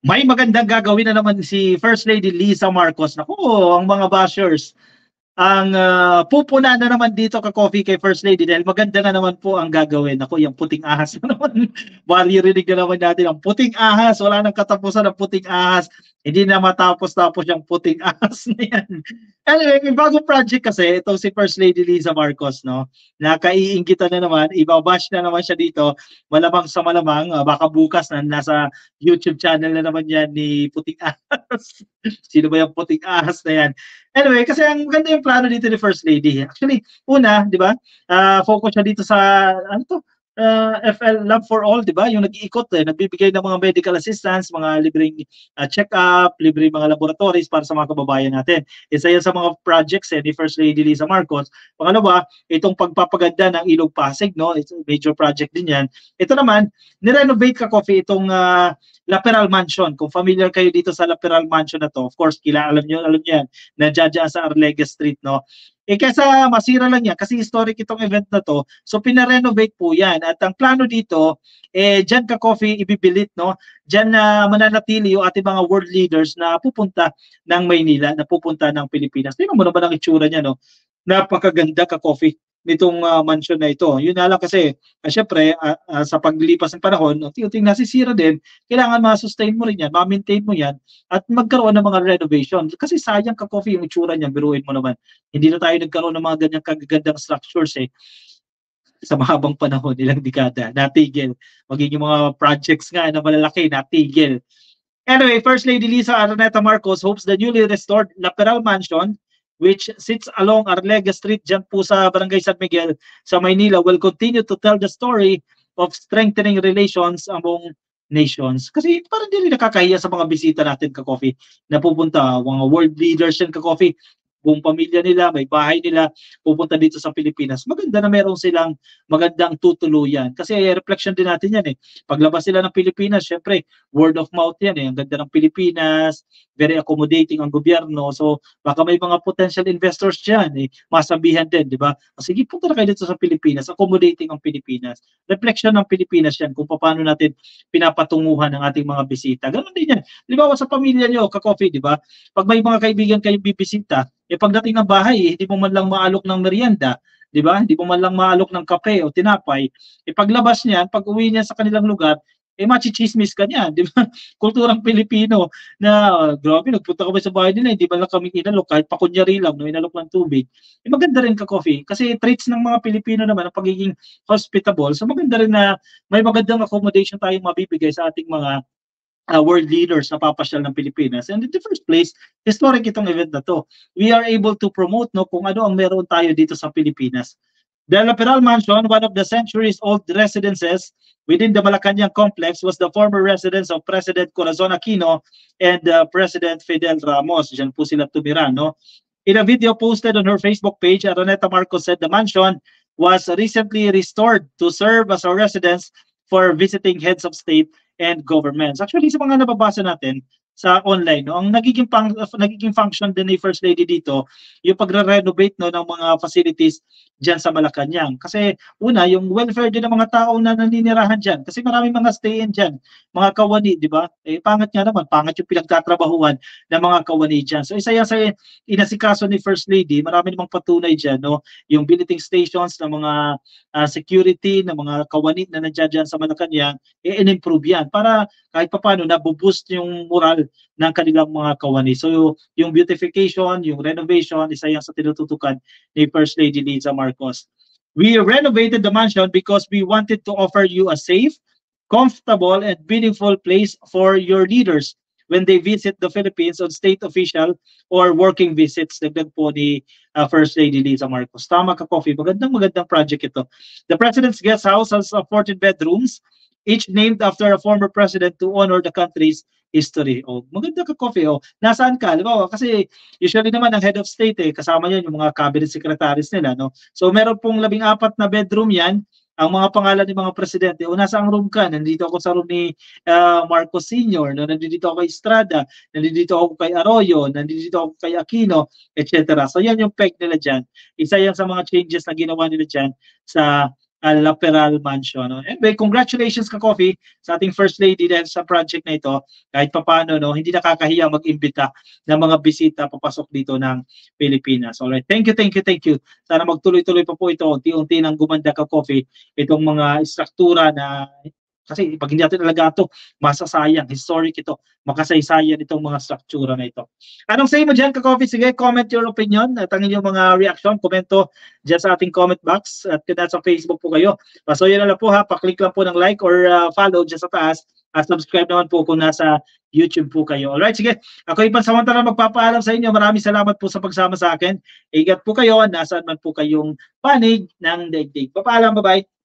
May magandang gagawin na naman si First Lady Lisa Marcos. Naku, ang mga bashers ang pupuna na naman dito ka-coffee kay First Lady dahil maganda na naman po ang gagawin. Ako, yung puting ahas na naman. Maririnig na naman natin ang puting ahas. Wala nang katapusan ng puting ahas. Hindi na matapos-tapos yung puting ahas na yan. Anyway, may bagong project kasi itong si First Lady Lisa Marcos, no? Nakaiinggitan na naman, ibabash na naman siya dito. Malamang sa malamang, baka bukas na nasa YouTube channel na naman yan ni Puting Ahas. Sino ba yung Puting Ahas na yan? Anyway, kasi ang ganda yung plano dito ni First Lady. Actually, una, di ba, focus siya dito sa, ano to, FL Love for All, di ba? Yung nag-iikot, nagbibigay ng mga medical assistance, mga libreng check-up, libreng mga laboratories para sa mga kababayan natin. Isa yan sa mga projects ni First Lady Lisa Marcos. Pangalawa, itong pagpapaganda ng Ilog Pasig, no? It's a major project din yan. Ito naman, nirenovate ka, Coffee, itong Laperal Mansion. Kung familiar kayo dito sa Laperal Mansion na to, of course, alam niyo yan, na dyan sa Arlegue Street, no? Kaysa masira lang yan, kasi historic itong event na to, so pinarenovate po yan. At ang plano dito, dyan ka-coffee ibibilit, no? Dyan na mananatili yung ating mga world leaders na pupunta ng Maynila, na pupunta ng Pilipinas. Tingnan mo naman ang itsura niya, no? Napakaganda ka-coffee nitong mansion na ito. Yun na lang kasi, syempre, sa paglipas ng panahon, unti-unting nasisira din, kailangan ma-sustain mo rin yan, ma-maintain mo yan, at magkaroon ng mga renovation. Kasi sayang ka-coffee yung itsura niyan, biruin mo naman. Hindi na tayo nagkaroon ng mga ganyang kagagandang structures sa mahabang panahon, ilang dekada, natigil. Magiging mga projects nga na malalaki, natigil. Anyway, First Lady Lisa Araneta Marcos hopes the newly restored Laperal Mansion, which sits along Arlega Street dyan po sa Barangay San Miguel sa Maynila, will continue to tell the story of strengthening relations among nations. Kasi parang hindi rin nakakahiya sa mga bisita natin ka-coffee na pupunta, mga world leaders yan ka-coffee, buong pamilya nila, may bahay nila, pupunta dito sa Pilipinas. Maganda na meron silang magandang tutuluyan. Kasi reflection din natin yan Paglabas sila ng Pilipinas, syempre, word of mouth yan Ang ganda ng Pilipinas, very accommodating ang gobyerno. So, baka may mga potential investors dyan masabihan din, di ba? Sige, punta na kayo dito sa Pilipinas, accommodating ang Pilipinas. Reflection ng Pilipinas yan kung paano natin pinapatunguhan ang ating mga bisita. Ganun din yan. Di ba, sa pamilya nyo, ka-coffee, di ba? Pag may mga kaibigan kayong bibisita, pagdating ng bahay, hindi mo man lang maalok ng merienda, di ba? Hindi mo man lang maalok ng kape o tinapay. Paglabas niyan, pag uwi niya sa kanilang lugar, machichismis ka niya, di ba? Kulturang Pilipino na, grabe, nagpunta kami sa bahay nila, hindi man lang kami inalok, kahit pakunyari lang, no, inalok ng tubig. Maganda rin ka-coffee. Kasi traits ng mga Pilipino naman, ang pagiging hospitable. So maganda rin na may magandang accommodation tayong mabibigay sa ating mga world leaders na papasyal ng Pilipinas. And in the first place, historic itong event na to. We are able to promote kung ano ang meron tayo dito sa Pilipinas. The Laperal Mansion, one of the centuries-old residences within the Malacanang complex, was the former residence of President Corazon Aquino and President Fidel Ramos. Diyan po sila tumira, no? In a video posted on her Facebook page, Araneta Marcos said the mansion was recently restored to serve as a residence for visiting heads of state and governments. Actually, sa mga nababasa natin sa online, no, ang nagiging function din ni First Lady dito, yung pagre-renovate ng mga facilities diyan sa Malacanang. Kasi una, yung welfare din ng mga tao na naninirahan diyan. Kasi maraming mga stay-in diyan, mga kawani, di ba? Pangat nga naman, pangat yung pinagtatrabahuan ng mga kawani diyan. So isa yan sa inasikaso ni First Lady, marami namang patunay diyan, no? Yung billeting stations ng mga security, ng mga kawani na nandiyan sa Malacanang, in-improve yan para kahit papaano nabuboost yung moral ng kanilang mga kawani. So yung beautification, yung renovation, isa yan sa tinututukan ni First Lady Liza Marcos. We renovated the mansion because we wanted to offer you a safe, comfortable, and meaningful place for your leaders when they visit the Philippines on state official or working visits. Dagdag po ni First Lady Liza Marcos. Tama ka, Coffee. Magandang project ito. The President's Guest House has 14 bedrooms, each named after a former president to honor the country's history. Maganda ka, Coffee. Nasaan ka? Halimbawa, kasi usually naman ang head of state, kasama yan yung mga cabinet secretaries nila. No? So meron pong 14 na bedroom yan. Ang mga pangalan ng mga presidente, nasa ang room ka? Nandito ako sa room ni Marcos Sr., no? Nandito ako kay Estrada, nandito ako kay Arroyo, nandito ako kay Aquino, etc. So yan yung peg nila dyan. Isa yan sa mga changes na ginawa nila dyan sa La Peral Mansion. No? Anyway, congratulations ka Coffee sa ating First Lady dahil sa project na ito. Kahit papaano, no, hindi nakakahiya mag-imbita ng mga bisita papasok dito ng Pilipinas. Alright, thank you, thank you, thank you. Sana magtuloy-tuloy pa po ito, unti-unti nang gumanda ka Coffee, itong mga struktura na kasi pag hindi natin talaga ito, masasayang, historic ito, makasaysayan itong mga struktura na ito. Anong say mo dyan, ka-coffee? Sige, comment your opinion at ang inyong mga reaction, komento dyan sa ating comment box at kung nasa Facebook po kayo. So yun na lang po ha, paklik lang po ng like or follow dyan sa taas at subscribe naman po kung nasa YouTube po kayo. Alright, sige. Ako ipansamantala magpapaalam sa inyo. Maraming salamat po sa pagsama sa akin. Ingat po kayo, nasaan man po kayong panig ng daigdig. Papaalam, bye-bye.